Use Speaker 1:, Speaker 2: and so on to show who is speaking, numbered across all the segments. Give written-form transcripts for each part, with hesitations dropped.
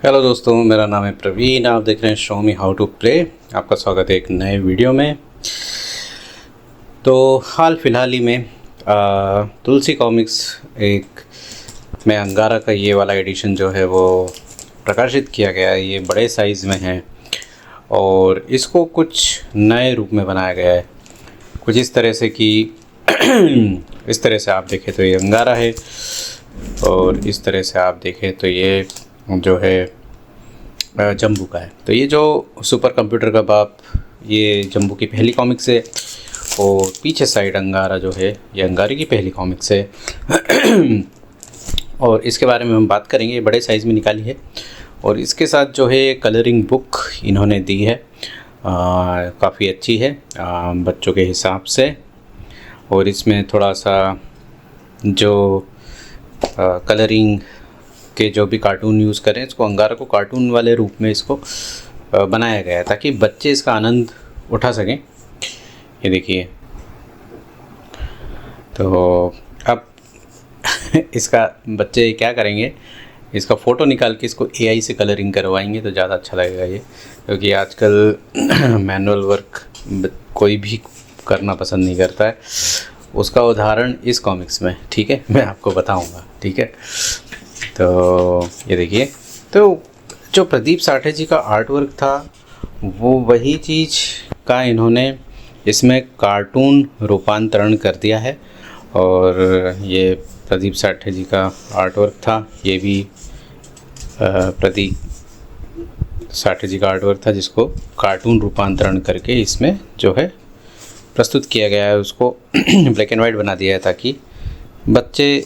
Speaker 1: Hello दोस्तों, मेरा नाम है प्रवीण। आप देख रहे हैं show me how to play. आपका स्वागत है एक नए वीडियो में। तो हाल फिलहाल ही में तुलसी कॉमिक्स एक में अंगारा का ये वाला एडिशन जो है वो प्रकाशित किया गया है। ये बड़े साइज़ में है और इसको कुछ नए रूप में बनाया गया है। कुछ इस तरह से कि इस तरह से आप देखें तो ये अंगारा है और इस तरह से आप देखें तो ये जो है जम्बू का है। तो ये जो सुपर कंप्यूटर का बाप, ये जम्बू की पहली कॉमिक्स है और पीछे साइड अंगारा जो है ये अंगारे की पहली कॉमिक्स है। और इसके बारे में हम बात करेंगे। ये बड़े साइज़ में निकाली है और इसके साथ जो है कलरिंग बुक इन्होंने दी है, काफ़ी अच्छी है बच्चों के हिसाब से। और इसमें थोड़ा सा जो कलरिंग के जो भी कार्टून यूज़ करें, इसको अंगारा को कार्टून वाले रूप में इसको बनाया गया है ताकि बच्चे इसका आनंद उठा सकें। ये देखिए, तो अब इसका बच्चे क्या करेंगे, इसका फ़ोटो निकाल के इसको एआई से कलरिंग करवाएंगे तो ज़्यादा अच्छा लगेगा ये, क्योंकि आजकल मैनुअल वर्क कोई भी करना पसंद नहीं करता है। उसका उदाहरण इस कॉमिक्स में, ठीक है, मैं आपको बताऊंगा, ठीक है। तो ये देखिए, तो जो प्रदीप साठे जी का आर्ट वर्क था वो वही चीज़ का इन्होंने इसमें कार्टून रूपांतरण कर दिया है। और ये प्रदीप साठे जी का आर्ट वर्क था, ये भी प्रदीप साठे जी का आर्ट वर्क था जिसको कार्टून रूपांतरण करके इसमें जो है प्रस्तुत किया गया है। उसको ब्लैक एंड वाइट बना दिया है ताकि बच्चे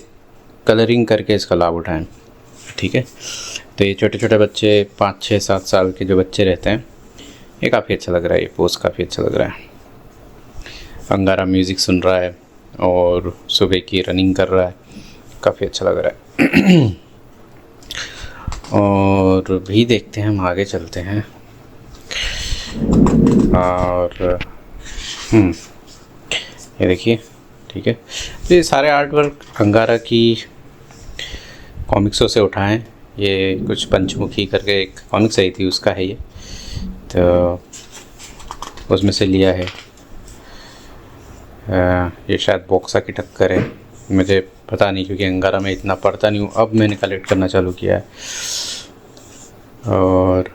Speaker 1: कलरिंग करके इसका लाभ उठाएं, ठीक है। तो ये छोटे छोटे बच्चे 5, 6, 7 साल के जो बच्चे रहते हैं, ये काफ़ी अच्छा लग रहा है। ये पोज काफ़ी अच्छा लग रहा है। अंगारा म्यूज़िक सुन रहा है और सुबह की रनिंग कर रहा है, काफ़ी अच्छा लग रहा है। और भी देखते हैं, हम आगे चलते हैं। और ये देखिए, ठीक है। तो ये सारे आर्ट वर्क अंगारा की कॉमिक्सों से उठाएं। ये कुछ पंचमुखी करके एक कॉमिक्स आई थी, उसका है ये, तो उसमें से लिया है। ये शायद बॉक्सा की टक्कर है, मुझे पता नहीं, क्योंकि अंगारा में इतना पढ़ता नहीं हूँ। अब मैंने कलेक्ट करना चालू किया है। और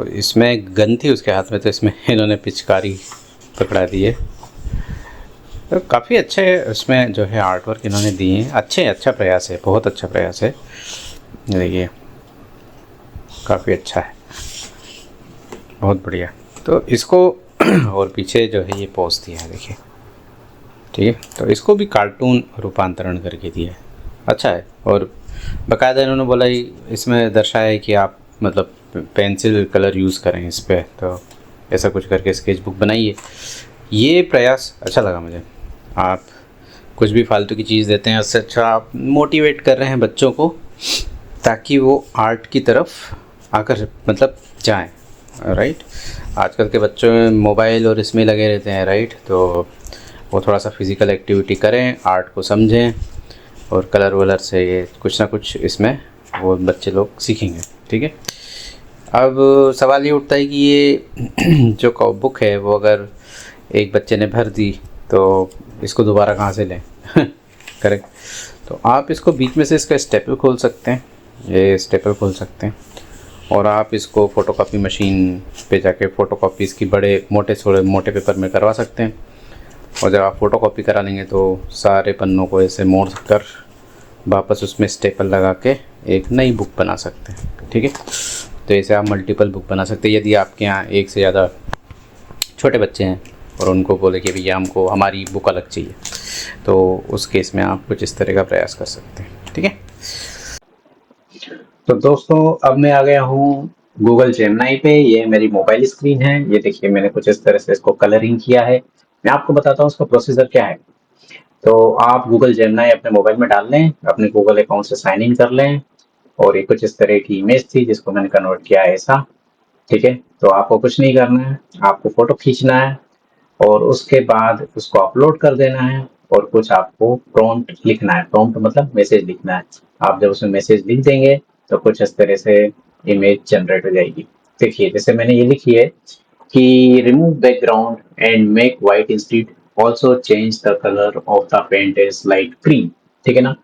Speaker 1: इसमें गन थी उसके हाथ में, तो इसमें इन्होंने पिचकारी पकड़ा दी है। तो काफ़ी अच्छे उसमें जो है आर्ट वर्क इन्होंने दिए हैं। अच्छा प्रयास है, बहुत अच्छा प्रयास है। देखिए, काफ़ी अच्छा है, बहुत बढ़िया। तो इसको और पीछे जो है ये पोस्ट दिया है, देखिए, ठीक है। तो इसको भी कार्टून रूपांतरण करके दिया है, अच्छा है। और बाकायदा इन्होंने बोला इसमें दर्शाया है कि आप मतलब पेंसिल कलर यूज़ करें इस पर, तो ऐसा कुछ करके स्केच बुक बनाइए। ये प्रयास अच्छा लगा मुझे। आप कुछ भी फालतू की चीज़ देते हैं, उससे अच्छा आप मोटिवेट कर रहे हैं बच्चों को ताकि वो आर्ट की तरफ आकर मतलब जाएं, राइट। आजकल के बच्चों में मोबाइल और इसमें लगे रहते हैं, राइट। तो वो थोड़ा सा फिज़िकल एक्टिविटी करें, आर्ट को समझें और कलर वलर से ये कुछ ना कुछ इसमें वो बच्चे लोग सीखेंगे, ठीक है। अब सवाल ये उठता है कि ये जो बुक है वो अगर एक बच्चे ने भर दी तो इसको दोबारा कहाँ से लें। करेक्ट। तो आप इसको बीच में से इसका स्टेपल खोल सकते हैं, ये स्टेपल खोल सकते हैं, और आप इसको फ़ोटोकॉपी मशीन पे जाके फ़ोटोकॉपी इसकी बड़े मोटे पेपर में करवा सकते हैं। और जब आप फ़ोटोकॉपी करा लेंगे तो सारे पन्नों को ऐसे मोड़ कर वापस उसमें स्टेपल लगा के एक नई बुक बना सकते हैं, ठीक है। तो ऐसे आप मल्टीपल बुक बना सकते हैं। यदि आपके यहाँ एक से ज़्यादा छोटे बच्चे हैं और उनको बोले कि भैया हमको हमारी बुक अलग चाहिए, तो उस केस में आप कुछ इस तरह का प्रयास कर सकते हैं, ठीक है। तो दोस्तों, अब मैं आ गया हूँ गूगल जेमिनी पे। ये मेरी मोबाइल स्क्रीन है। ये देखिए, मैंने कुछ इस तरह से इसको कलरिंग किया है। मैं आपको बताता हूँ उसका प्रोसीजर क्या है। तो आप गूगल जेमिनी अपने मोबाइल में डाल लें, अपने गूगल अकाउंट से साइन इन कर लें। और ये कुछ इस तरह की इमेज थी जिसको मैंने कन्वर्ट किया है ऐसा, ठीक है। तो आपको कुछ नहीं करना है, आपको फोटो खींचना है और उसके बाद उसको अपलोड कर देना है और कुछ आपको प्रॉम्प्ट लिखना है। प्रॉम्प्ट मतलब मैसेज लिखना है। आप जब उसमें मैसेज लिख देंगे तो कुछ इस तरह से
Speaker 2: इमेज जनरेट हो जाएगी। देखिए जैसे मैंने ये लिखी है कि remove background and make white instead, also change the colour of the paint is light cream. ठीक है ना।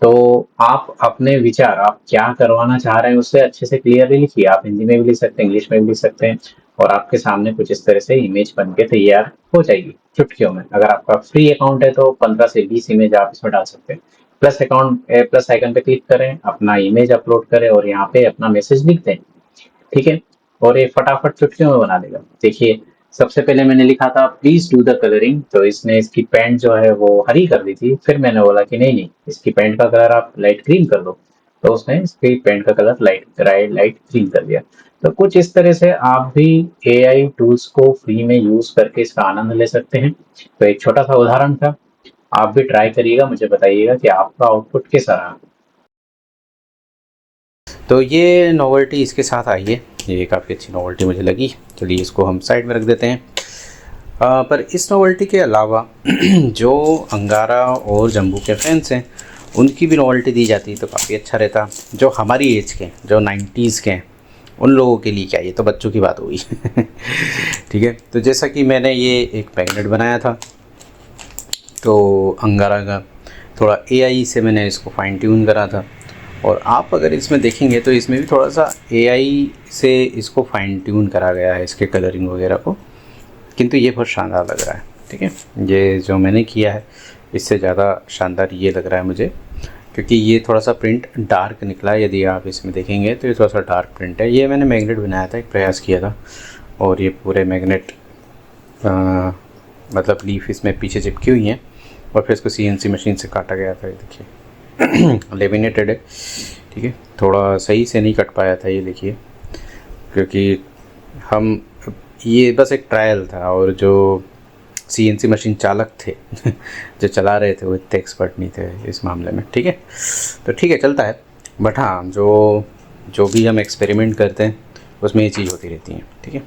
Speaker 2: तो आप अपने विचार आप क्या करवाना चाह रहे हैं उससे अच्छे से क्लियरली लिखिए। आप हिंदी में भी लिख सकते हैं, इंग्लिश में भी लिख सकते हैं, और आपके सामने कुछ इस तरह से इमेज बन के तैयार हो जाएगी चुटकियों में। अगर आपका फ्री अकाउंट है तो 15 से 20 इमेज आप इसमें डाल सकते हैं। प्लस आइकन पे क्लिक करें, अपना इमेज अपलोड करें और यहाँ पे अपना मैसेज लिख दें। ठीक है। और ये फटाफट चुटकियों में बना देगा। देखिए सबसे पहले मैंने लिखा था प्लीज डू द कलरिंग, तो इसने इसकी पैंट जो है वो हरी कर दी थी। फिर मैंने बोला कि नहीं नहीं, इसकी पैंट का कलर आप लाइट ग्रीन कर दो, तो उसने इसकी पैंट का कलर लाइट ग्रीन कर दिया। तो कुछ इस तरह से आप भी एआई टूल्स को फ्री में यूज करके इसका आनंद ले सकते हैं। तो एक छोटा सा उदाहरण था, आप भी ट्राई करिएगा, मुझे बताइएगा कि आपका आउटपुट कैसा रहा।
Speaker 1: तो ये नॉवेल्टी इसके साथ आई है, ये काफ़ी अच्छी नॉवेल्टी मुझे लगी। चलिए इसको हम साइड में रख देते हैं। पर इस नॉवेल्टी के अलावा जो अंगारा और जम्बू के फैंस हैं उनकी भी नॉवेल्टी दी जाती तो काफ़ी अच्छा रहता। जो हमारी एज के, जो 90s के हैं, उन लोगों के लिए क्या, ये तो बच्चों की बात हुई। ठीक है। तो जैसा कि मैंने ये एक मैग्नेट बनाया था, तो अंगारा का थोड़ा एआई से मैंने इसको फाइन ट्यून करा था। और आप अगर इसमें देखेंगे तो इसमें भी थोड़ा सा एआई से इसको फाइन ट्यून करा गया है, इसके कलरिंग वगैरह को। किंतु ये बहुत शानदार लग रहा है। ठीक है। ये जो मैंने किया है इससे ज़्यादा शानदार ये लग रहा है मुझे, क्योंकि ये थोड़ा सा प्रिंट डार्क निकला है। यदि आप इसमें देखेंगे तो ये थोड़ा सा डार्क प्रिंट है। ये मैंने मैग्नेट बनाया था, एक प्रयास किया था, और ये पूरे मैग्नेट मतलब लीफ इसमें पीछे चिपकी हुई हैं, और फिर इसको सीएनसी मशीन से काटा गया था। ये देखिए लेमिनेटेड है। ठीक है। थोड़ा सही से नहीं कट पाया था ये, देखिए, क्योंकि हम ये बस एक ट्रायल था, और जो सीएनसी मशीन चालक थे जो चला रहे थे वो इतने एक्सपर्ट नहीं थे इस मामले में। ठीक है। तो ठीक है, चलता है। बट हाँ, जो भी हम एक्सपेरिमेंट करते हैं उसमें ये चीज़ होती रहती है। ठीक है।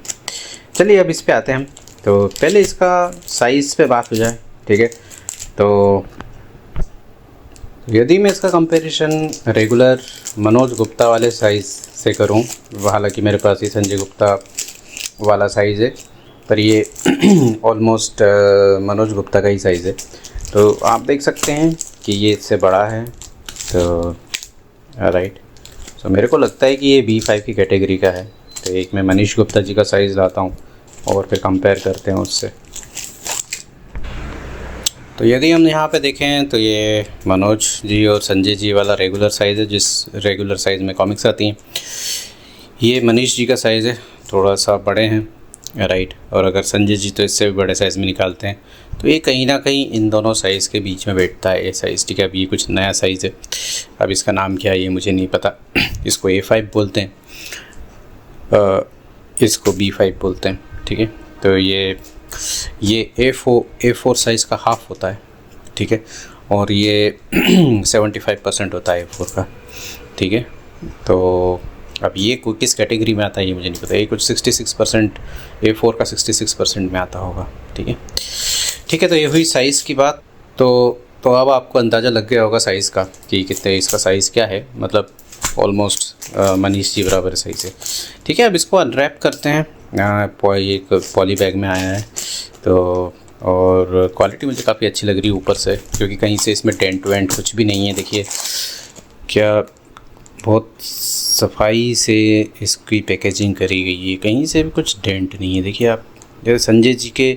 Speaker 1: चलिए अब इस पे आते हैं हम। तो पहले इसका साइज़ पे बात हो जाए। ठीक है। तो यदि मैं इसका कंपैरिजन रेगुलर मनोज गुप्ता वाले साइज़ से करूं, हालांकि मेरे पास ये संजय गुप्ता वाला साइज़ है, पर ये ऑलमोस्ट मनोज गुप्ता का ही साइज़ है। तो आप देख सकते हैं कि ये इससे बड़ा है। तो राइट, तो मेरे को लगता है कि ये B5 की कैटेगरी का है। तो एक मैं मनीष गुप्ता जी का साइज़ लाता हूँ और फिर कंपेयर करते हैं उससे। तो यदि हम यहाँ पे देखें तो ये मनोज जी और संजय जी वाला रेगुलर साइज़ है, जिस रेगुलर साइज़ में कॉमिक्स आती हैं। ये मनीष जी का साइज़ है, थोड़ा सा बड़े हैं, राइट। और अगर संजय जी तो इससे भी बड़े साइज़ में निकालते हैं। तो ये कहीं ना कहीं इन दोनों साइज़ के बीच में बैठता है ये साइज़। ठीक है। अब ये कुछ नया साइज़ है, अब इसका नाम क्या है ये मुझे नहीं पता। इसको A5 बोलते हैं, इसको B5 बोलते हैं। ठीक है। तो ये A4 साइज़ का हाफ़ होता है। ठीक है। और ये 75% होता है A4 का। ठीक है। तो अब ये किस कैटेगरी में आता है ये मुझे नहीं पता। ये कुछ 66% A4 का 66% में आता होगा। ठीक है। ठीक है। तो ये हुई साइज़ की बात। तो अब आपको अंदाज़ा लग गया होगा साइज़ का कि कितने इसका साइज़ क्या है, मतलब ऑलमोस्ट मनीष जी बराबर साइज़ है। ठीक है। अब इसको अनरैप करते हैं। एक पॉली बैग में आया है, तो और क्वालिटी मुझे काफ़ी अच्छी लग रही है ऊपर से, क्योंकि कहीं से इसमें डेंट वेंट कुछ भी नहीं है। देखिए क्या बहुत सफाई से इसकी पैकेजिंग करी गई है, कहीं से भी कुछ डेंट नहीं है। देखिए आप, जैसे संजय जी के,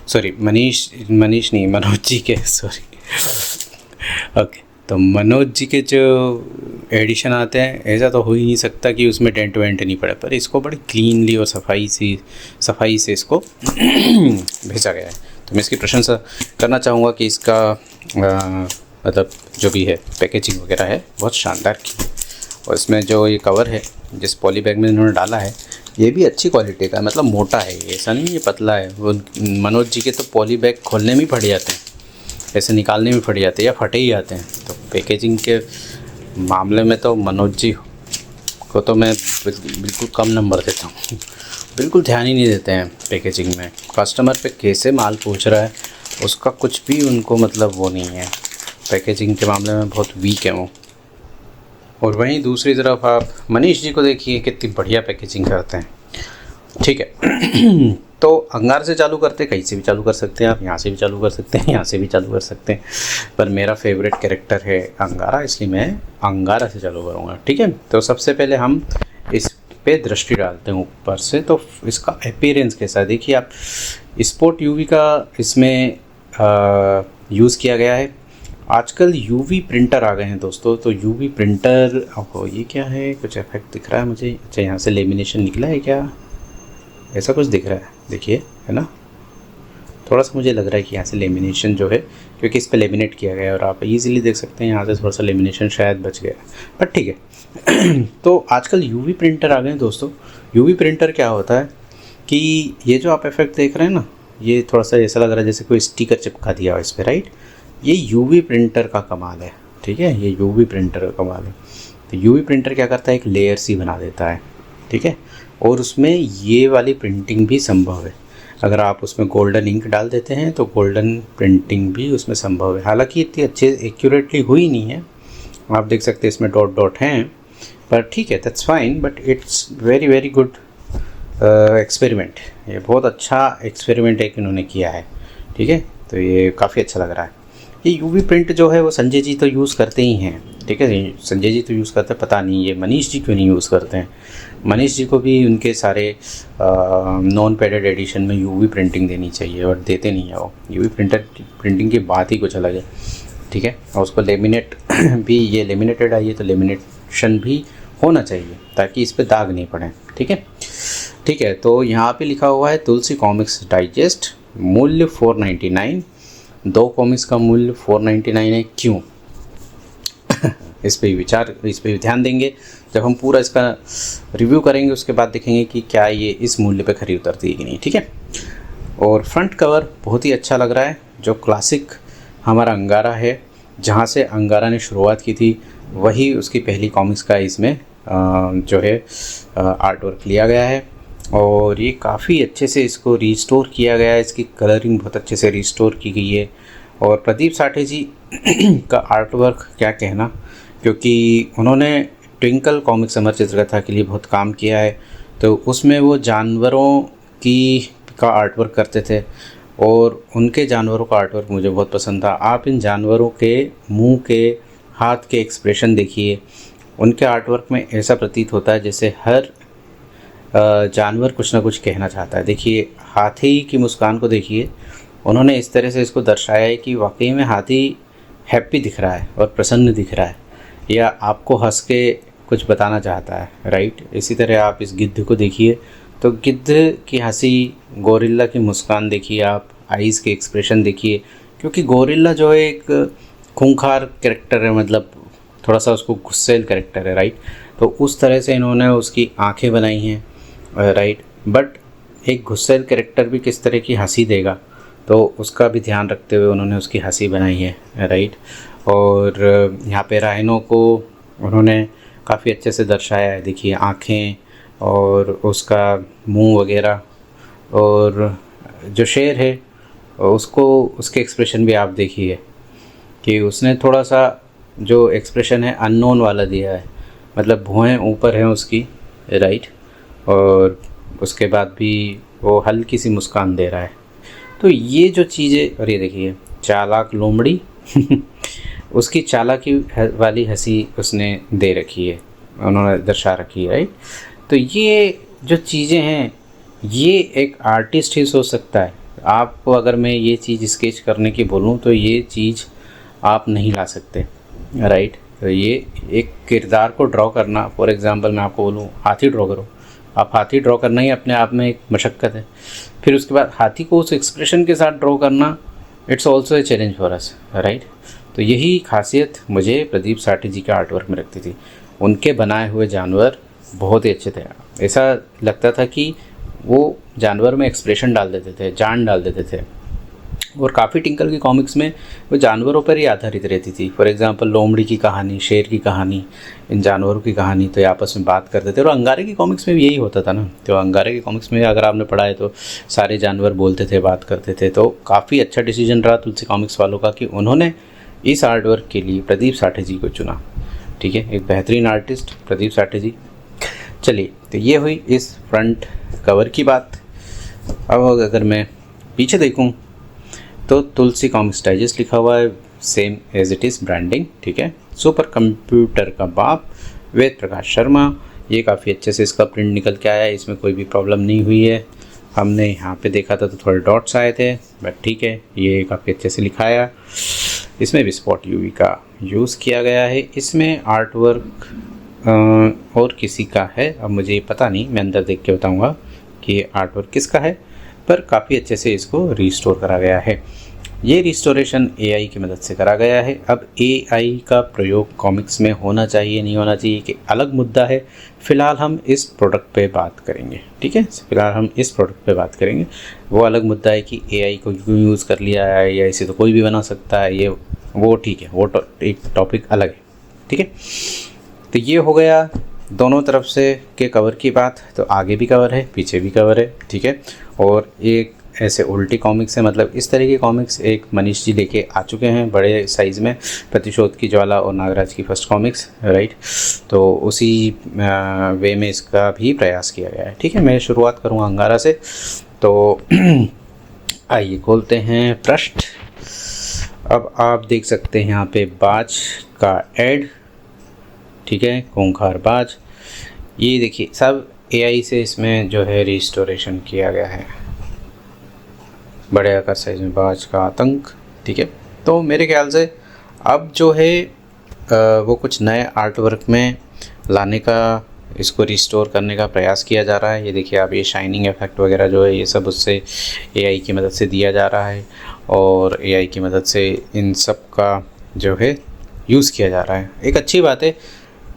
Speaker 1: सॉरी मनीष नहीं, मनोज जी के, सॉरी ओके, तो मनोज जी के जो एडिशन आते हैं ऐसा तो हो ही नहीं सकता कि उसमें डेंट वेंट नहीं पड़े, पर इसको बड़ी क्लीनली और सफाई से इसको भेजा गया है। तो मैं इसकी प्रशंसा करना चाहूँगा कि इसका मतलब जो भी है पैकेजिंग वगैरह है बहुत शानदार की है। और इसमें जो ये कवर है जिस पॉली बैग में इन्होंने डाला है ये भी अच्छी क्वालिटी का है, मतलब मोटा है ये, ऐसा नहीं ये पतला है। वो मनोज जी के तो पॉली बैग खोलने में ही फट जाते हैं, ऐसे निकालने में फट जाते हैं या फटे ही जाते हैं। तो पैकेजिंग के मामले में तो मनोज जी को तो मैं बिल्कुल कम नंबर देता हूँ। बिल्कुल ध्यान ही नहीं देते हैं पैकेजिंग में। कस्टमर पे कैसे माल पहुँच रहा है उसका कुछ भी उनको मतलब वो नहीं है। पैकेजिंग के मामले में बहुत वीक है वो। और वहीं दूसरी तरफ आप मनीष जी को देखिए कितनी बढ़िया पैकेजिंग करते हैं। ठीक है तो अंगार से चालू करते, कहीं से भी चालू कर सकते हैं आप, यहाँ से भी चालू कर सकते हैं, यहाँ से भी चालू कर सकते हैं, पर मेरा फेवरेट कैरेक्टर है अंगारा, इसलिए मैं अंगारा से चालू करूँगा। ठीक है, तो सबसे पहले हम इस पे दृष्टि डालते हैं ऊपर से। तो इसका अपीयरेंस कैसा है देखिए आप, स्पोर्ट यूवी का इसमें यूज़ किया गया है। आजकल यूवी प्रिंटर आ गए हैं दोस्तों, तो यूवी प्रिंटर, ओहो ये क्या है, कुछ इफेक्ट दिख रहा है मुझे। अच्छा यहाँ से लेमिनेशन निकला है क्या, ऐसा कुछ दिख रहा है, देखिए है ना, थोड़ा सा मुझे लग रहा है कि यहाँ से लेमिनेशन जो है, क्योंकि इस पे लेमिनेट किया गया है और आप इजीली देख सकते हैं यहाँ से थोड़ा सा लेमिनेशन शायद बच गया, पर ठीक है तो आजकल यूवी प्रिंटर आ गए हैं दोस्तों। यूवी प्रिंटर क्या होता है कि ये जो आप इफेक्ट देख रहे हैं ना, ये थोड़ा सा ऐसा लग रहा है जैसे कोई स्टिकर चिपका दिया हो इस पर, राइट। ये यूवी प्रिंटर का कमाल है, ठीक है, ये यूवी प्रिंटर का कमाल है। तो यूवी प्रिंटर क्या करता है, एक लेयर सी बना देता है, ठीक है, और उसमें ये वाली प्रिंटिंग भी संभव है। अगर आप उसमें गोल्डन इंक डाल देते हैं तो गोल्डन प्रिंटिंग भी उसमें संभव है। हालांकि इतनी अच्छे एक्यूरेटली हुई नहीं है, आप देख सकते हैं इसमें डॉट डॉट हैं, पर ठीक है, that's fine, but it's very very good experiment. ये बहुत अच्छा एक्सपेरिमेंट एक इन्होंने किया है, ठीक है, तो ये काफ़ी अच्छा लग रहा है। ये यूवी प्रिंट जो है वो संजय जी तो यूज़ करते ही हैं, ठीक है, संजय जी तो यूज़ करते हैं, पता नहीं ये मनीष जी क्यों नहीं यूज़ करते हैं। मनीष जी को भी उनके सारे नॉन पैडेड एडिशन में यूवी प्रिंटिंग देनी चाहिए, और देते नहीं है वो। यूवी प्रिंटिंग की बात ही कुछ अलग है, ठीक है, और उसको लेमिनेट भी, ये लेमिनेटेड आई है तो लेमिनेशन भी होना चाहिए ताकि इस पर दाग नहीं पड़े, ठीक है। ठीक है, तो यहाँ पे लिखा हुआ है तुलसी कॉमिक्स डाइजेस्ट, मूल्य 499, 2 कॉमिक्स का मूल्य 499 है, क्यों इस पे ध्यान देंगे जब हम पूरा इसका रिव्यू करेंगे, उसके बाद देखेंगे कि क्या ये इस मूल्य पे खरी उतरती है कि नहीं, ठीक है। और फ्रंट कवर बहुत ही अच्छा लग रहा है, जो क्लासिक हमारा अंगारा है, जहाँ से अंगारा ने शुरुआत की थी, वही उसकी पहली कॉमिक्स का इसमें जो है आर्ट वर्क लिया गया है, और ये काफ़ी अच्छे से इसको रिस्टोर किया गया है, इसकी कलरिंग बहुत अच्छे से रिस्टोर की गई है। और प्रदीप साठे जी का आर्ट वर्क क्या कहना, क्योंकि उन्होंने ट्विंकल कॉमिक्स अमर चित्रकथा के लिए बहुत काम किया है, तो उसमें वो जानवरों का आर्ट वर्क करते थे, और उनके जानवरों का आर्ट वर्क मुझे बहुत पसंद था। आप इन जानवरों के मुंह के, हाथ के एक्सप्रेशन देखिए, उनके आर्ट वर्क में ऐसा प्रतीत होता है जैसे हर जानवर कुछ ना कुछ कहना चाहता है। देखिए हाथी की मुस्कान को देखिए, उन्होंने इस तरह से इसको दर्शाया है कि वाकई में हाथी हैप्पी दिख रहा है और प्रसन्न दिख रहा है, या आपको हंस के कुछ बताना चाहता है, राइट। इसी तरह आप इस गिद्ध को देखिए, तो गिद्ध की हंसी, गोरिल्ला की मुस्कान देखिए, आप आईज़ के एक्सप्रेशन देखिए, क्योंकि गोरिल्ला जो है एक खूंखार कैरेक्टर है, मतलब थोड़ा सा उसको गुस्सैल कैरेक्टर है, राइट। तो उस तरह से इन्होंने उसकी आंखें बनाई हैं, राइट। बट एक गुस्सैल कैरेक्टर भी किस तरह की हंसी देगा, तो उसका भी ध्यान रखते हुए उन्होंने उसकी हंसी बनाई है, राइट। और यहाँ पे राइनो को उन्होंने काफ़ी अच्छे से दर्शाया है, देखिए आँखें और उसका मुंह वगैरह, और जो शेर है उसको, उसके एक्सप्रेशन भी आप देखिए कि उसने थोड़ा सा जो एक्सप्रेशन है अननोन वाला दिया है, मतलब भुएं ऊपर हैं उसकी, राइट, और उसके बाद भी वो हल्की सी मुस्कान दे रहा है। तो ये जो चीज़ें, और ये देखिए चालाक लोमड़ी उसकी चालाकी वाली हंसी उसने दे रखी है, उन्होंने दर्शा रखी है, राइट। तो ये जो चीज़ें हैं, ये एक आर्टिस्ट ही सोच सकता है। आपको अगर मैं ये चीज़ स्केच करने की बोलूँ तो ये चीज़ आप नहीं ला सकते, राइट। तो ये एक किरदार को ड्रॉ करना, फॉर एग्ज़ाम्पल मैं आपको बोलूँ हाथी ड्रॉ करो, आप हाथी ड्रॉ करना ही अपने आप में एक मशक्क़त है, फिर उसके बाद हाथी को उस एक्सप्रेशन के साथ ड्रॉ करना, it's also a challenge for us, right. तो यही खासियत मुझे प्रदीप साठे जी के आर्ट वर्क में लगती थी, उनके बनाए हुए जानवर बहुत ही अच्छे थे। ऐसा लगता था कि वो जानवर में एक्सप्रेशन डाल देते थे, जान डाल देते थे, और काफ़ी टिंकल की कॉमिक्स में वो जानवरों पर ही आधारित रहती थी। फॉर एग्जांपल लोमड़ी की कहानी, शेर की कहानी, इन जानवरों की कहानी, तो ये आपस में बात करते थे। और अंगारे की कॉमिक्स में भी यही होता था ना, तो अंगारे की कॉमिक्स में अगर आपने पढ़ा है तो सारे जानवर बोलते थे, बात करते थे। तो काफ़ी अच्छा डिसीजन रहा तुलसी कॉमिक्स वालों का कि उन्होंने इस आर्ट वर्क के लिए प्रदीप साठे जी को चुना। ठीक है, एक बेहतरीन आर्टिस्ट प्रदीप साठे जी। चलिए, तो ये हुई इस फ्रंट कवर की बात। अब अगर मैं पीछे देखूं तो तुलसी कॉमिक्स डाइजेस्ट लिखा हुआ है, same as it is branding, ठीक है। सुपर कंप्यूटर का बाप, वेद प्रकाश शर्मा, ये काफ़ी अच्छे से इसका प्रिंट निकल के आया है, इसमें कोई भी प्रॉब्लम नहीं हुई है। हमने यहाँ पे देखा था तो थोड़े डॉट्स आए थे, बट ठीक है, ये काफ़ी अच्छे से लिखाया। इसमें भी स्पॉट यूवी का यूज़ किया गया है। इसमें आर्ट वर्क और किसी का है, अब मुझे पता नहीं, मैं अंदर देख के बताऊँगा कि आर्ट वर्क किसका है, पर काफ़ी अच्छे से इसको रिस्टोर करा गया है। ये रिस्टोरेशन एआई की मदद से करा गया है। अब एआई का प्रयोग कॉमिक्स में होना चाहिए नहीं होना चाहिए कि अलग मुद्दा है। फ़िलहाल हम इस प्रोडक्ट पे बात करेंगे, ठीक है। फ़िलहाल हम इस प्रोडक्ट पे बात करेंगे। वो अलग मुद्दा है कि एआई को क्यों यूज़ कर लिया है, या इसे तो कोई भी बना सकता है, ये वो ठीक है, वो एक टॉपिक अलग है, ठीक है। तो ये हो गया दोनों तरफ से के कवर की बात। तो आगे भी कवर है, पीछे भी कवर है, ठीक है। और एक ऐसे उल्टी कॉमिक्स है, मतलब इस तरह के कॉमिक्स एक मनीष जी लेके आ चुके हैं बड़े साइज़ में, प्रतिशोध की ज्वाला और नागराज की फर्स्ट कॉमिक्स, राइट। तो उसी वे में इसका भी प्रयास किया गया है, ठीक है। मैं शुरुआत करूँगा अंगारा से। तो आइए खोलते हैं पृष्ठ। अब आप देख सकते हैं यहाँ पे बाज का एड, ठीक है, खूंखार बाज। ये देखिए सब एआई से इसमें जो है रिस्टोरेशन किया गया है। बड़े आकार साइज में बाज का आतंक, ठीक है। तो मेरे ख्याल से अब जो है वो कुछ नए आर्ट वर्क में लाने का, इसको रिस्टोर करने का प्रयास किया जा रहा है। ये देखिए आप, ये शाइनिंग इफेक्ट वगैरह जो है ये सब उससे एआई की मदद से दिया जा रहा है, और एआई की मदद से इन सब का जो है यूज़ किया जा रहा है। एक अच्छी बात है,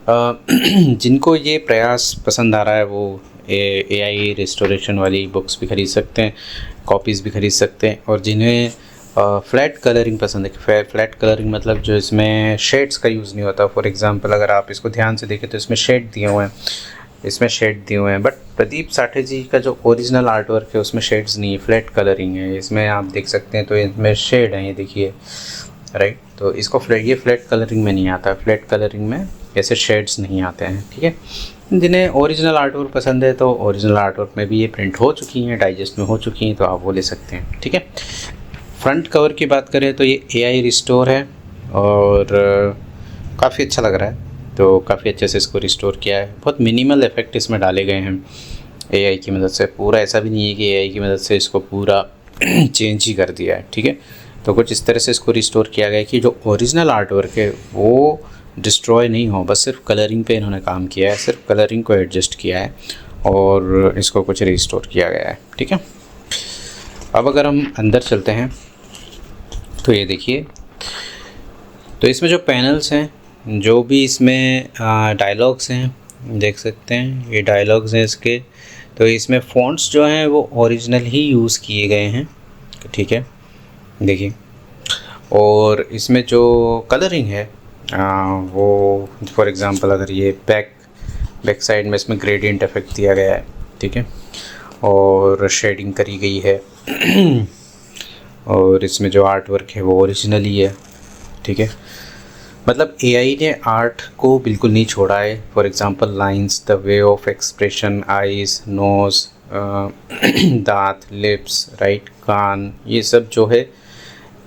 Speaker 1: जिनको ये प्रयास पसंद आ रहा है वो एआई रिस्टोरेशन वाली बुक्स भी ख़रीद सकते हैं, कॉपीज़ भी ख़रीद सकते हैं। और जिन्हें फ्लैट कलरिंग पसंद है, फ्लैट कलरिंग मतलब जो इसमें शेड्स का यूज़ नहीं होता। फॉर एग्जांपल अगर आप इसको ध्यान से देखें तो इसमें शेड दिए हुए हैं, बट प्रदीप साठे जी का जो ओरिजिनल आर्ट वर्क है उसमें शेड्स नहीं है, फ्लैट कलरिंग है। इसमें आप देख सकते हैं तो इसमें शेड है, ये देखिए, राइट। तो इसको ये फ्लैट कलरिंग में नहीं आता, फ्लैट कलरिंग में ऐसे शेड्स नहीं आते हैं, ठीक है। जिन्हें ओरिजिनल आर्ट वर्क पसंद है तो ओरिजिनल आर्ट वर्क में भी ये प्रिंट हो चुकी हैं, डाइजेस्ट में हो चुकी हैं, तो आप वो ले सकते हैं, ठीक है। फ्रंट कवर की बात करें तो ये एआई रिस्टोर है और काफ़ी अच्छा लग रहा है। तो काफ़ी अच्छे से इसको रिस्टोर किया है, बहुत मिनिमल इफेक्ट इसमें डाले गए हैं एआई की मदद से। पूरा ऐसा भी नहीं है कि एआई की मदद से इसको पूरा चेंज ही कर दिया है, ठीक है। तो कुछ इस तरह से इसको रिस्टोर किया गया है कि जो ओरिजिनल आर्ट वर्क है वो डिस्ट्रॉय नहीं हो, बस सिर्फ कलरिंग पे इन्होंने काम किया है, सिर्फ कलरिंग को एडजस्ट किया है और इसको कुछ रिस्टोर किया गया है, ठीक है। अब अगर हम अंदर चलते हैं तो ये देखिए, तो इसमें जो पैनल्स हैं, जो भी इसमें डायलॉग्स हैं, देख सकते हैं ये डायलॉग्स हैं इसके। तो इसमें फ़ॉन्ट्स जो हैं वो ओरिजिनल ही यूज़ किए गए हैं, ठीक है, देखिए। और इसमें जो कलरिंग है वो फॉर एग्ज़ाम्पल अगर ये बैक साइड में इसमें ग्रेडियंट इफेक्ट दिया गया है, ठीक है, और शेडिंग करी गई है और इसमें जो आर्ट वर्क है वो ओरिजिनली है, ठीक है। मतलब एआई ने आर्ट को बिल्कुल नहीं छोड़ा है। For example lines, the way of expression, eyes, nose, दांत, लिप्स, राइट, कान, ये सब जो है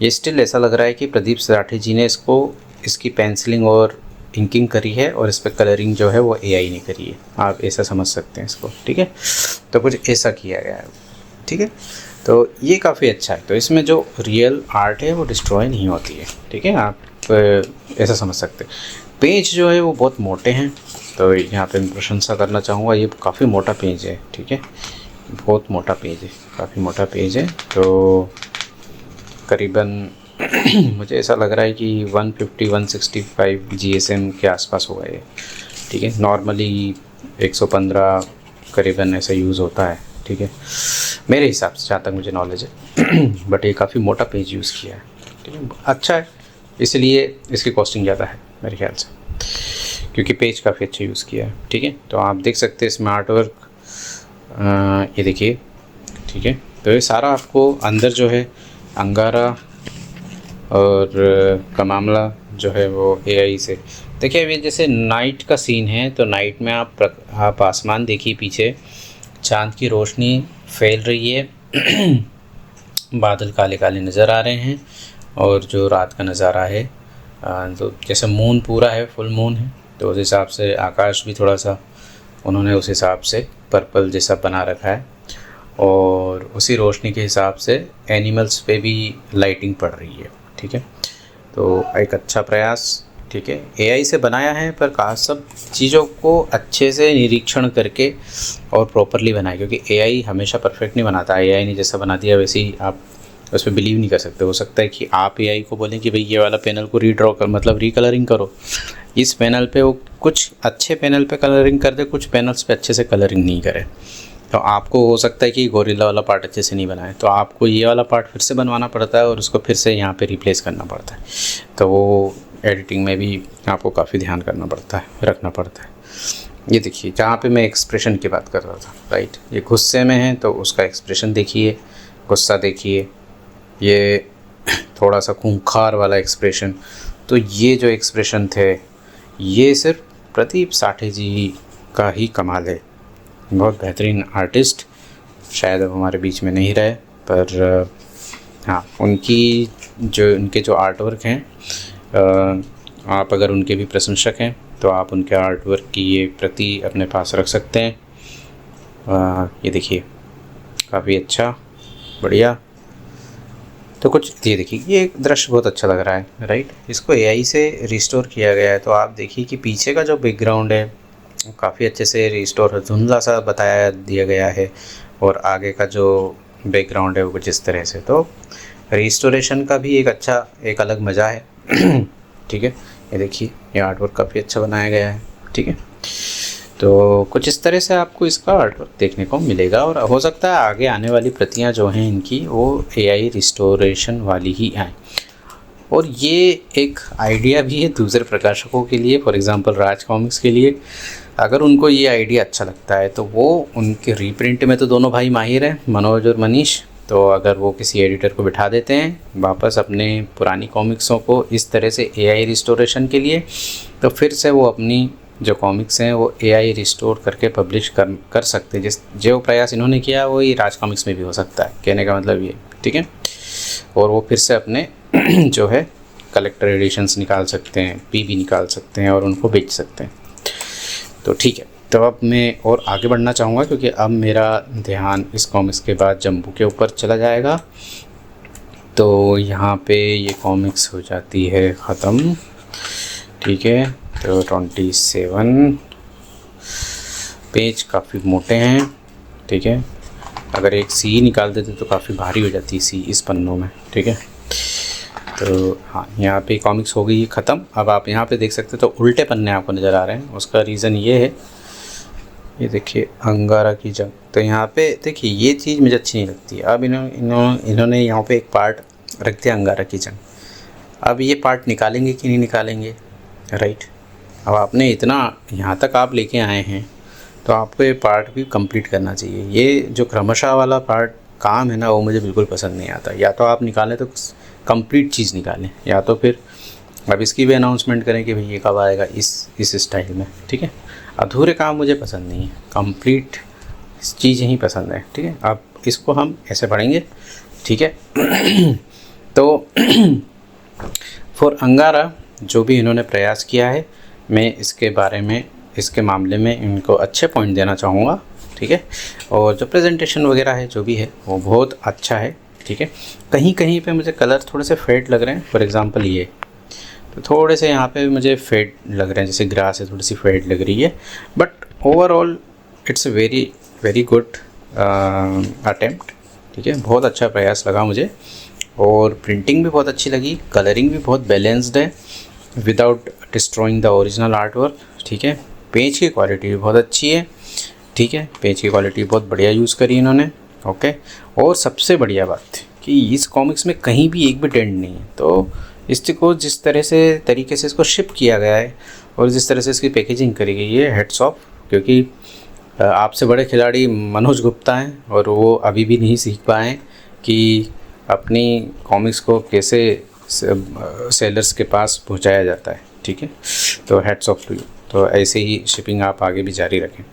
Speaker 1: ये स्टिल ऐसा लग रहा है कि प्रदीप साठे जी ने इसकी पेंसिलिंग और इंकिंग करी है और इस पर कलरिंग जो है वो एआई ने करी है, आप ऐसा समझ सकते हैं इसको, ठीक है। तो कुछ ऐसा किया गया है, ठीक है। तो ये काफ़ी अच्छा है। तो इसमें जो रियल आर्ट है वो डिस्ट्रॉय नहीं होती है, ठीक है, आप ऐसा समझ सकते हैं। पेज जो है वो बहुत मोटे हैं, तो यहाँ पे मैं प्रशंसा करना चाहूँगा, ये काफ़ी मोटा पेज है, ठीक है, बहुत मोटा पेज है, काफ़ी मोटा पेज है। तो करीबन मुझे ऐसा लग रहा है कि 150-165 GSM के आसपास होगा ये, ठीक है। नॉर्मली 115 करीबन ऐसा यूज़ होता है, ठीक है, मेरे हिसाब से, जहाँ तक मुझे नॉलेज है। बट ये काफ़ी मोटा पेज यूज़ किया है, ठीक है, अच्छा है, इसलिए इसकी कॉस्टिंग ज़्यादा है मेरे ख्याल से, क्योंकि पेज काफ़ी अच्छा यूज़ किया है, ठीक है। तो आप देख सकते हैं इसमें आर्ट वर्क, ये देखिए, ठीक है। तो ये सारा आपको अंदर जो है अंगारा और का मामला जो है वो एआई से देखिए अभी जैसे नाइट का सीन है, तो नाइट में आप आसमान देखिए, पीछे चांद की रोशनी फैल रही है, बादल काले काले नज़र आ रहे हैं, और जो रात का नज़ारा है तो जैसे मून पूरा है, फुल मून है, तो उस हिसाब से आकाश भी थोड़ा सा उन्होंने उस हिसाब से पर्पल जैसा बना रखा है, और उसी रोशनी के हिसाब से एनिमल्स पे भी लाइटिंग पड़ रही है। ठीक है, तो एक अच्छा प्रयास, ठीक है, एआई से बनाया है, पर कहा सब चीज़ों को अच्छे से निरीक्षण करके और प्रॉपरली बनाए, क्योंकि एआई हमेशा परफेक्ट नहीं बनाता। एआई ने जैसा बना दिया वैसे ही आप उस पर बिलीव नहीं कर सकते। हो सकता है कि आप एआई को बोलें कि भाई ये वाला पैनल को रीड्रॉ कर, मतलब रिकलरिंग करो, इस पैनल पे वो कुछ अच्छे पैनल पे कलरिंग कर दे, कुछ पैनल्स पे अच्छे से कलरिंग नहीं करे, तो आपको हो सकता है कि गोरिल्ला वाला पार्ट अच्छे से नहीं बनाए, तो आपको ये वाला पार्ट फिर से बनवाना पड़ता है और उसको फिर से यहाँ पे रिप्लेस करना पड़ता है। तो वो एडिटिंग में भी आपको काफ़ी ध्यान करना पड़ता है, रखना पड़ता है। ये देखिए जहाँ पे मैं एक्सप्रेशन की बात कर रहा था, राइट, ये गुस्से में है तो उसका एक्सप्रेशन देखिए, गुस्सा देखिए, ये थोड़ा सा खूंखार वाला एक्सप्रेशन। तो ये जो एक्सप्रेशन थे, ये सिर्फ प्रदीप साठे जी का ही कमाल है। बहुत बेहतरीन आर्टिस्ट, शायद अब हमारे बीच में नहीं रहे, पर हाँ, उनके जो आर्ट वर्क हैं, आप अगर उनके भी प्रशंसक हैं तो आप उनके आर्ट वर्क की ये प्रति अपने पास रख सकते हैं। ये देखिए काफ़ी अच्छा, बढ़िया। तो कुछ ये देखिए, ये दृश्य बहुत अच्छा लग रहा है, राइट। इसको एआई से रिस्टोर किया गया है, तो आप देखिए कि पीछे का जो बैकग्राउंड है काफ़ी अच्छे से रिस्टोर, धुंधला सा दिया गया है, और आगे का जो बैकग्राउंड है वो कुछ इस तरह से। तो रिस्टोरेशन का भी एक अच्छा, एक अलग मज़ा है। ठीक है, ये देखिए ये आर्टवर्क काफ़ी अच्छा बनाया गया है। ठीक है, तो कुछ इस तरह से आपको इसका आर्टवर्क देखने को मिलेगा, और हो सकता है आगे आने वाली प्रतियां जो हैं इनकी वो एआई रिस्टोरेशन वाली ही आए। और ये एक आइडिया भी है दूसरे प्रकाशकों के लिए, फॉर एग्जांपल राज कॉमिक्स के लिए। अगर उनको ये आइडिया अच्छा लगता है तो वो उनके रीप्रिंट में तो दोनों भाई माहिर हैं, मनोज और मनीष, तो अगर वो किसी एडिटर को बिठा देते हैं वापस अपने पुरानी कॉमिक्सों को इस तरह से एआई रिस्टोरेशन के लिए, तो फिर से वो अपनी जो कॉमिक्स हैं वो एआई रिस्टोर करके पब्लिश कर सकते हैं। जो प्रयास इन्होंने किया वो ये राज कॉमिक्स में भी हो सकता है, कहने का मतलब ये। ठीक है, और वो फिर से अपने जो है कलेक्टर एडिशंस निकाल सकते हैं, पीबी निकाल सकते हैं और उनको बेच सकते हैं। तो ठीक है, तो अब मैं और आगे बढ़ना चाहूँगा, क्योंकि अब मेरा ध्यान इस कॉमिक्स के बाद जम्बू के ऊपर चला जाएगा। तो यहाँ पे ये कॉमिक्स हो जाती है ख़त्म। ठीक है, तो 27 पेज काफ़ी मोटे हैं। ठीक है, अगर एक सी निकाल देते तो काफ़ी भारी हो जाती सी इस पन्नों में। ठीक है, तो हाँ, यहाँ पे कॉमिक्स हो गई ख़त्म। अब आप यहाँ पे देख सकते हो तो उल्टे पन्ने आपको नज़र आ रहे हैं, उसका रीज़न ये है, ये देखिए अंगारा की जंग। तो यहाँ पे देखिए ये चीज़ मुझे अच्छी नहीं लगती। अब इन्होंने यहाँ पे एक पार्ट रख दिया अंगारा की जंग। अब ये पार्ट निकालेंगे कि नहीं निकालेंगे, राइट। अब आपने इतना यहाँ तक आप लेके आए हैं तो आपको ये पार्ट भी कंप्लीट करना चाहिए। ये जो क्रमशः वाला पार्ट काम है ना, वो मुझे बिल्कुल पसंद नहीं आता। या तो आप निकालें तो कंप्लीट चीज़ निकालें, या तो फिर अब इसकी भी अनाउंसमेंट करें कि भाई ये कब आएगा इस स्टाइल में। ठीक है, अधूरे काम मुझे पसंद नहीं है, कंप्लीट चीज़ ही पसंद है। ठीक है, अब इसको हम ऐसे पढ़ेंगे। ठीक है, तो फॉर अंगारा जो भी इन्होंने प्रयास किया है, मैं इसके बारे में, इसके मामले में इनको अच्छे पॉइंट देना चाहूँगा। ठीक है, और जो प्रेजेंटेशन वगैरह है जो भी है वो बहुत अच्छा है। ठीक है, कहीं कहीं पे मुझे कलर थोड़े से फेड लग रहे हैं, फॉर एग्जांपल ये, तो थोड़े से यहाँ पे मुझे फेड लग रहे हैं, जैसे ग्रास है थोड़ी सी फेड लग रही है, but overall it's very very good attempt. ठीक है, बहुत अच्छा प्रयास लगा मुझे, और प्रिंटिंग भी बहुत अच्छी लगी, कलरिंग भी बहुत बैलेंस्ड है without destroying the original art work. ठीक है, पेज की क्वालिटी भी बहुत अच्छी है। ठीक है, पेज की क्वालिटी बहुत बढ़िया यूज़ करी इन्होंने। ओके, और सबसे बढ़िया बात कि इस कॉमिक्स में कहीं भी एक भी डेंट नहीं है। तो इसको जिस तरीके से इसको शिप किया गया है और जिस तरह से इसकी पैकेजिंग करी गई है, हेड्स ऑफ, क्योंकि आपसे बड़े खिलाड़ी मनोज गुप्ता हैं और वो अभी भी नहीं सीख पाए कि अपनी कॉमिक्स को कैसे सेलर्स के पास पहुंचाया जाता है। ठीक है, तो हेड्स ऑफ टू यू। तो ऐसे ही शिपिंग आप आगे भी जारी रखें,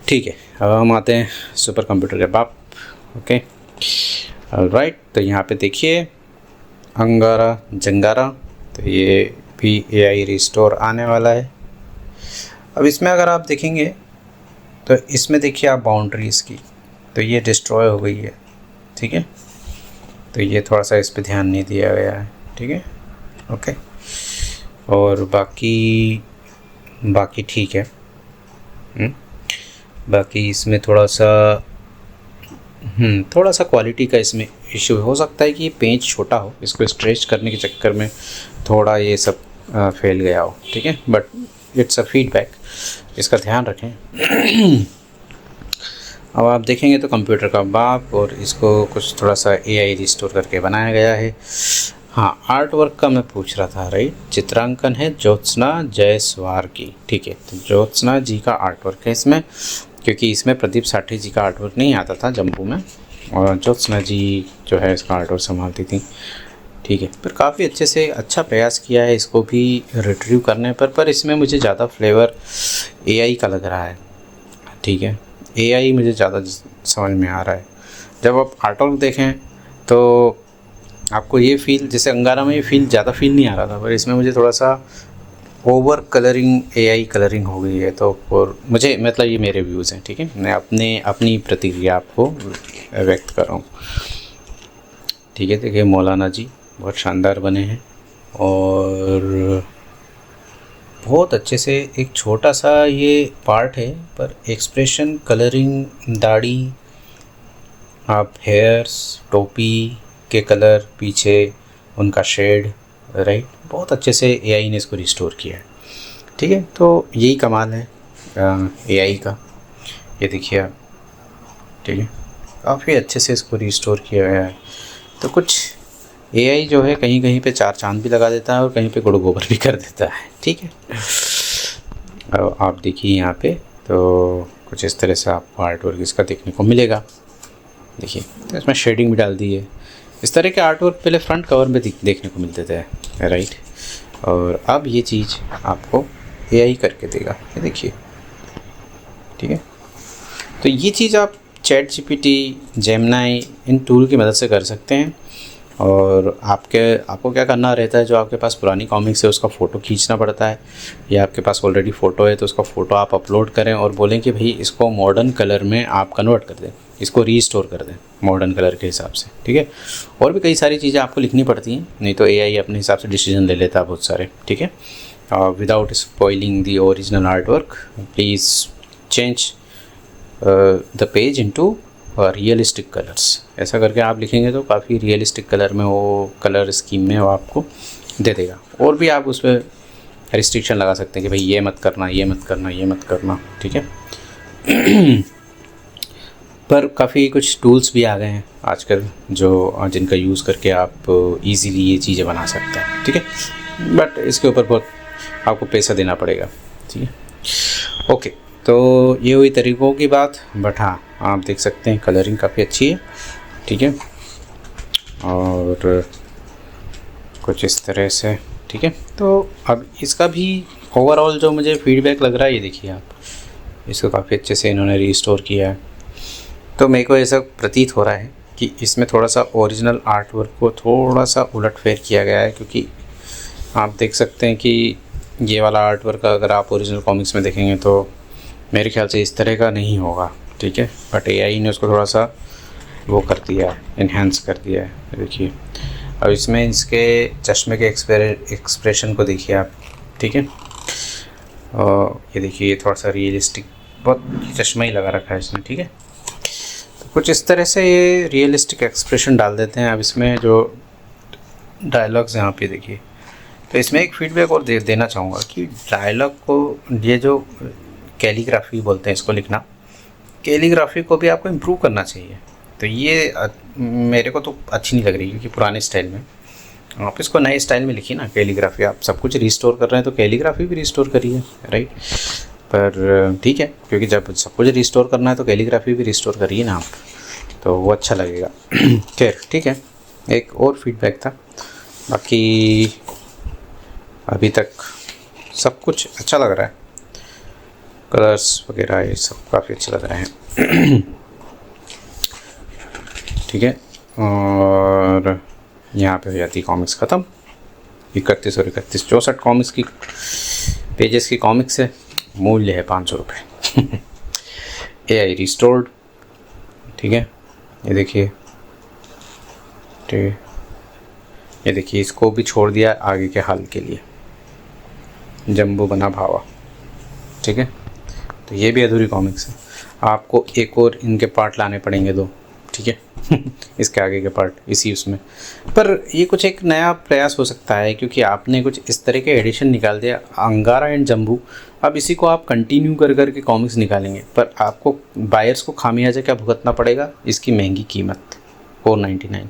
Speaker 1: ठीक है। अब हम आते हैं सुपर कंप्यूटर के बाप। ओके राइट, तो यहाँ पे देखिए अंगारा जंगारा, तो ये भी AI रिस्टोर आने वाला है। अब इसमें अगर आप देखेंगे तो इसमें देखिए आप बाउंड्रीज़ की, तो ये डिस्ट्रॉय हो गई है, ठीक है। तो ये थोड़ा सा इस पे ध्यान नहीं दिया गया है, ठीक है। ओके, और बाकी ठीक है। बाकी इसमें थोड़ा सा क्वालिटी का इसमें इशू हो सकता है कि ये पेज छोटा हो, इसको स्ट्रेच करने के चक्कर में थोड़ा ये सब फैल गया हो, ठीक है। बट इट्स अ फीडबैक, इसका ध्यान रखें। अब आप देखेंगे तो कंप्यूटर का बाप, और इसको कुछ थोड़ा सा AI रिस्टोर करके बनाया गया है। हाँ, आर्ट वर्क का मैं पूछ रहा था, राइट। चित्रांकन है ज्योत्सना जयसवार की, ठीक है। तो ज्योत्सना जी का आर्ट वर्क है इसमें, क्योंकि इसमें प्रदीप साठी जी का आर्ट वर्क नहीं आता था जम्मू में, और ज्योत्सना जी जो है इसका आर्ट वर्क संभालती थी, ठीक है। पर काफ़ी अच्छे से अच्छा प्रयास किया है इसको भी रिट्रीव करने पर इसमें मुझे ज़्यादा फ्लेवर AI का लग रहा है, ठीक है। AI मुझे ज़्यादा समझ में आ रहा है। जब आप आर्ट वर्क देखें तो आपको ये फील, जैसे अंगारा में ये फील ज़्यादा फील नहीं आ रहा था, पर इसमें मुझे थोड़ा सा ओवर कलरिंग AI कलरिंग हो गई है। तो और मुझे मतलब ये मेरे व्यूज़ हैं, ठीक है। मैं अपनी प्रतिक्रिया आपको व्यक्त कर रहा हूँ, ठीक है। देखिए मौलाना जी बहुत शानदार बने हैं, और बहुत अच्छे से एक छोटा सा ये पार्ट है, पर एक्सप्रेशन, कलरिंग, दाढ़ी, आप हेयर्स, टोपी के कलर, पीछे उनका शेड, राइट, बहुत अच्छे से AI ने इसको रिस्टोर किया है, ठीक है। तो यही कमाल है AI का, ये देखिए आप, ठीक है। काफ़ी अच्छे से इसको रिस्टोर किया गया है। तो कुछ AI जो है कहीं कहीं पे चार चांद भी लगा देता है, और कहीं पे गुड़ गोबर भी कर देता है, ठीक है। अब आप देखिए यहाँ पे, तो कुछ इस तरह से आपको आर्ट वर्क इसका देखने को मिलेगा, देखिए। तो इसमें शेडिंग भी डाल दी है। इस तरह के आर्ट वर्क पहले फ्रंट कवर में देखने को मिलते थे, राइट। और अब ये चीज़ आपको AI करके देगा, ये देखिए, ठीक है। तो ये चीज़ आप ChatGPT, जेमिनी, इन टूल की मदद से कर सकते हैं। और आपको क्या करना रहता है, जो आपके पास पुरानी कॉमिक्स है उसका फ़ोटो खींचना पड़ता है, या आपके पास ऑलरेडी फ़ोटो है तो उसका फ़ोटो आप अपलोड करें और बोलें कि भाई इसको मॉडर्न कलर में आप कन्वर्ट कर दें, इसको रीस्टोर कर दें मॉडर्न कलर के हिसाब से, ठीक है। और भी कई सारी चीज़ें आपको लिखनी पड़ती हैं, नहीं तो AI अपने हिसाब से डिसीजन ले लेता है बहुत सारे, ठीक है। Without spoiling the original art work, please change the page into realistic colours, ऐसा करके आप लिखेंगे तो काफ़ी रियलिस्टिक कलर में, वो कलर स्कीम में वो आपको दे देगा। और भी आप उस पर रिस्ट्रिक्शन लगा सकते हैं कि भाई ये मत करना, ये मत करना, ये मत करना, ठीक है। पर काफ़ी कुछ टूल्स भी आ गए हैं आजकल, जो जिनका यूज़ करके आप इजीली ये चीज़ें बना सकते हैं, ठीक है। बट इसके ऊपर बहुत आपको पैसा देना पड़ेगा, ठीक है। ओके, तो ये हुई तरीक़ों की बात। बट हाँ, आप देख सकते हैं कलरिंग काफ़ी अच्छी है, ठीक है। और कुछ इस तरह से, ठीक है। तो अब इसका भी ओवरऑल जो मुझे फीडबैक लग रहा है, ये देखिए आप, इसको काफ़ी अच्छे से इन्होंने रीस्टोर किया है। तो मेरे को ऐसा प्रतीत हो रहा है कि इसमें थोड़ा सा ओरिजिनल आर्ट वर्क को थोड़ा सा उलटफेर किया गया है, क्योंकि आप देख सकते हैं कि ये वाला आर्ट वर्क अगर आप ओरिजिनल कॉमिक्स में देखेंगे तो मेरे ख्याल से इस तरह का नहीं होगा, ठीक है। बट AI ने उसको थोड़ा सा वो कर दिया है, इन्हेंस कर दिया है, देखिए। अब इसमें इसके चश्मे के एक्सप्रेशन को देखिए आप, ठीक है। और ये देखिए, ये थोड़ा सा रियलिस्टिक, बहुत चश्मा ही लगा रखा है इसने, ठीक है। तो कुछ इस तरह से ये रियलिस्टिक एक्सप्रेशन डाल देते हैं। अब इसमें जो डायलॉग्स यहाँ पे देखिए, तो इसमें एक फीडबैक और देना चाहूँगा कि डायलॉग को, ये जो कैलीग्राफी बोलते हैं इसको लिखना, कैलीग्राफी को भी आपको इम्प्रूव करना चाहिए। तो ये मेरे को तो अच्छी नहीं लग रही, क्योंकि पुराने स्टाइल में आप इसको नए स्टाइल में लिखिए ना कैलीग्राफी। आप सब कुछ रिस्टोर कर रहे हैं तो कैलीग्राफी भी रिस्टोर करिए, राइट। पर ठीक है, क्योंकि जब सब कुछ रिस्टोर करना है तो कैलीग्राफी भी रिस्टोर करिए ना आप, तो वो अच्छा लगेगा। खैर ठीक है, एक और फीडबैक था। बाकी अभी तक सब कुछ अच्छा लग रहा है, कलर्स वगैरह ये सब काफ़ी अच्छे लग रहे हैं। ठीक है, और यहाँ पे हो जाती कॉमिक्स ख़त्म। 31 और 31 64 कॉमिक्स की पेजेस की कॉमिक्स है। मूल्य है 500 रुपये। AI restored. ठीक है, ये देखिए, ठीक है, ये देखिए, इसको भी छोड़ दिया आगे के हाल के लिए। जंबू बना भावा। ठीक है, तो ये भी अधूरी कॉमिक्स है, आपको एक और इनके पार्ट लाने पड़ेंगे 2। ठीक है। इसके आगे के पार्ट इसी उसमें, पर ये कुछ एक नया प्रयास हो सकता है, क्योंकि आपने कुछ इस तरह के एडिशन निकाल दिया अंगारा एंड जंबू। अब इसी को आप कंटिन्यू कर कर के कॉमिक्स निकालेंगे, पर आपको बायर्स को खामियाजा क्या भुगतना पड़ेगा? इसकी महंगी कीमत 499,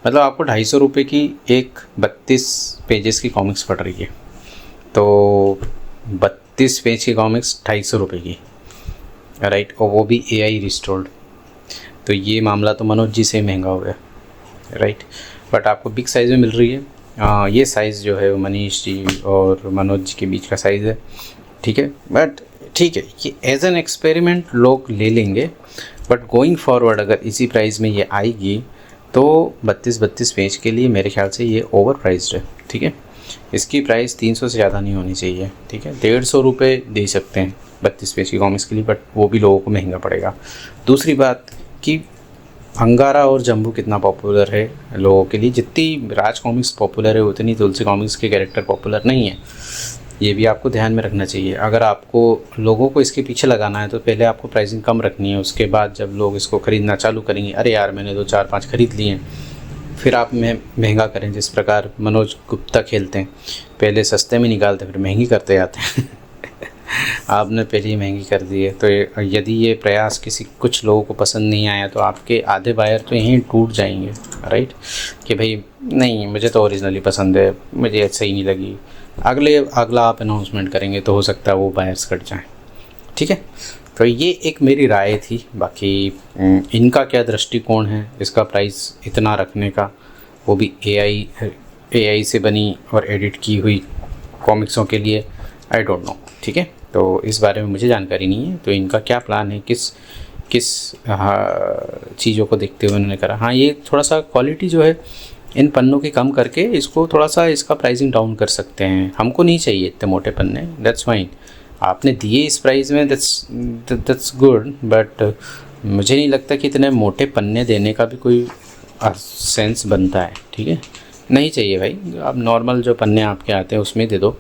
Speaker 1: मतलब आपको 250 रुपये की एक 32 पेजेस की कॉमिक्स पड़ रही है। तो 32 पेज की कॉमिक्स 250 रुपये की, राइट, और वो भी AI रिस्टोर्ड। तो ये मामला तो मनोज जी से महंगा हो गया, राइट। बट आपको बिग साइज़ में मिल रही है। ये साइज़ जो है वो मनीष जी और मनोज जी के बीच का साइज़ है। ठीक है, बट ठीक है, ये एज एन एक्सपेरिमेंट लोग ले लेंगे, बट गोइंग फॉरवर्ड अगर इसी प्राइस में ये आएगी तो 32 पेज के लिए मेरे ख्याल से ये ओवर प्राइस्ड है। ठीक है, इसकी प्राइस 300 से ज़्यादा नहीं होनी चाहिए। ठीक है, 150 रुपये दे सकते हैं 32 पेज की कॉमिक्स के लिए, बट वो भी लोगों को महंगा पड़ेगा। दूसरी बात कि अंगारा और जंबू कितना पॉपुलर है लोगों के लिए, जितनी राज कॉमिक्स पॉपुलर है उतनी तुलसी कॉमिक्स के कैरेक्टर पॉपुलर नहीं है। ये भी आपको ध्यान में रखना चाहिए। अगर आपको लोगों को इसके पीछे लगाना है तो पहले आपको प्राइसिंग कम रखनी है, उसके बाद जब लोग इसको ख़रीदना चालू करेंगे, अरे यार मैंने 2 4 5 खरीद लिए हैं, फिर आप महंगा करें। जिस प्रकार मनोज गुप्ता खेलते हैं, पहले सस्ते में निकालते फिर महंगी करते जाते हैं। आपने पहले ही महंगी कर दी है। तो यदि ये प्रयास कुछ लोगों को पसंद नहीं आया तो आपके आधे बायर तो यहीं टूट जाएंगे, राइट, कि भाई नहीं मुझे तो ओरिजिनली पसंद है, मुझे ऐसा ही नहीं लगी। अगला आप अनाउंसमेंट करेंगे तो हो सकता है वो बायर्स कट जाएं। ठीक है, तो ये एक मेरी राय थी। बाकी इनका क्या दृष्टिकोण है इसका प्राइस इतना रखने का, वो भी AI से बनी और एडिट की हुई कॉमिक्सों के लिए, आई डोंट नो। ठीक है, तो इस बारे में मुझे जानकारी नहीं है। तो इनका क्या प्लान है, किस चीज़ों को देखते हुए उन्होंने करा। हाँ, ये थोड़ा सा क्वालिटी जो है इन पन्नों की कम करके इसको थोड़ा सा इसका प्राइसिंग डाउन कर सकते हैं। हमको नहीं चाहिए इतने मोटे पन्ने, दैट्स फाइन। आपने दिए इस प्राइस में, दैट्स गुड, बट मुझे नहीं लगता कि इतने मोटे पन्ने देने का भी कोई सेंस बनता है। ठीक है, नहीं चाहिए भाई, आप नॉर्मल जो पन्ने आपके आते हैं उसमें दे दो,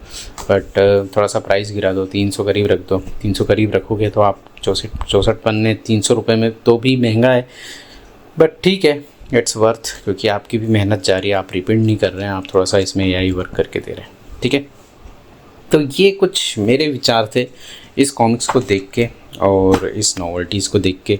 Speaker 1: बट थोड़ा सा प्राइस गिरा दो, 300 करीब रख दो। 300 करीब रखोगे तो आप 64 पन्ने 300 रुपये में तो भी महंगा है, बट ठीक है, इट्स वर्थ, क्योंकि आपकी भी मेहनत जा रही है, आप रिपीट नहीं कर रहे हैं, आप थोड़ा सा इसमें AI वर्क करके दे रहे हैं। ठीक है, तो ये कुछ मेरे विचार थे इस कॉमिक्स को देख के और इस नॉवेल्टीज़ को देख के।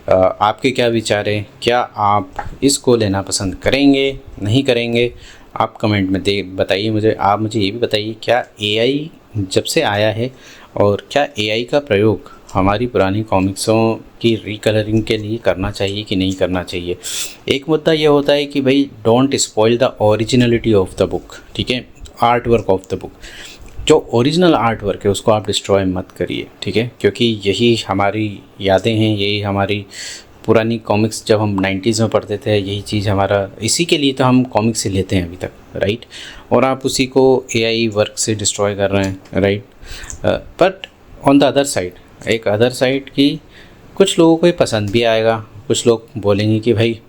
Speaker 1: आपके क्या विचार हैं? क्या आप इसको लेना पसंद करेंगे, नहीं करेंगे? आप कमेंट में बताइए मुझे। आप मुझे ये भी बताइए, क्या AI जब से आया है और क्या AI का प्रयोग हमारी पुरानी कॉमिक्सों की रिकलरिंग के लिए करना चाहिए कि नहीं करना चाहिए? एक मुद्दा ये होता है कि भाई don't spoil the originality of the book. ठीक है, art work of the book, जो ओरिजिनल आर्ट वर्क है उसको आप डिस्ट्रॉय मत करिए। ठीक है, क्योंकि यही हमारी यादें हैं, यही हमारी पुरानी कॉमिक्स, जब हम 90s में पढ़ते थे यही चीज़ हमारा, इसी के लिए तो हम कॉमिक्स से लेते हैं अभी तक, राइट। और आप उसी को AI वर्क से डिस्ट्रॉय कर रहे हैं, right. But on the other side, एक अदर साइड की कुछ लोगों को ये पसंद भी आएगा। कुछ लोग बोलेंगे कि भाई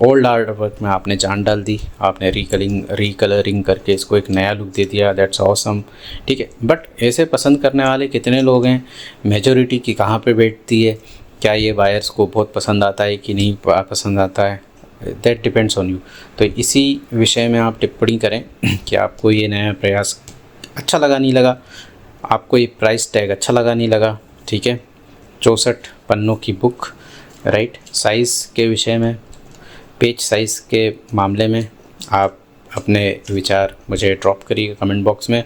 Speaker 1: ओल्ड आर्ट वर्क में आपने जान डाल दी, आपने रिकलरिंग करके इसको एक नया लुक दे दिया, दैट्स ऑसम। ठीक है, बट ऐसे पसंद करने वाले कितने लोग हैं? मेजॉरिटी की कहाँ पे बैठती है? क्या ये बायर्स को बहुत पसंद आता है कि नहीं पसंद आता है? That depends on you. तो इसी विषय में आप टिप्पणी करें कि आपको ये नया प्रयास अच्छा लगा, नहीं लगा, आपको ये प्राइस टैग अच्छा लगा, नहीं लगा। ठीक है, 64 पन्नों की बुक, राइट। साइज़ के विषय में, पेज साइज़ के मामले में आप अपने विचार मुझे ड्रॉप करिए कमेंट बॉक्स में।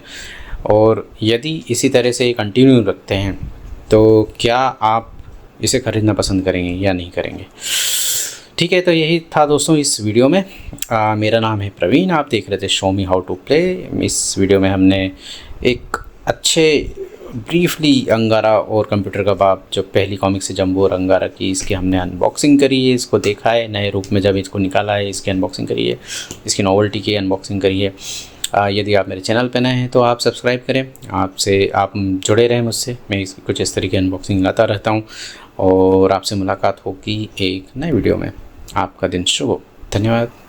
Speaker 1: और यदि इसी तरह से कंटिन्यू रखते हैं तो क्या आप इसे ख़रीदना पसंद करेंगे या नहीं करेंगे? ठीक है, तो यही था दोस्तों इस वीडियो में। मेरा नाम है प्रवीण, आप देख रहे थे show me how to play. इस वीडियो में हमने एक अच्छे ब्रीफली अंगारा और कंप्यूटर का बाप, जो पहली कॉमिक्स है जंबो और अंगारा की, इसकी हमने अनबॉक्सिंग करी है, इसको देखा है नए रूप में जब इसको निकाला है, इसकी अनबॉक्सिंग करी है, इसकी नॉवेल्टी की अनबॉक्सिंग करी है। यदि आप मेरे चैनल पर नए हैं तो आप सब्सक्राइब करें, आप जुड़े रहें मुझसे। मैं कुछ इस तरीके की अनबॉक्सिंग लाता रहता हूँ और आपसे मुलाकात होगी एक नए वीडियो में। आपका दिन शुभ हो। धन्यवाद।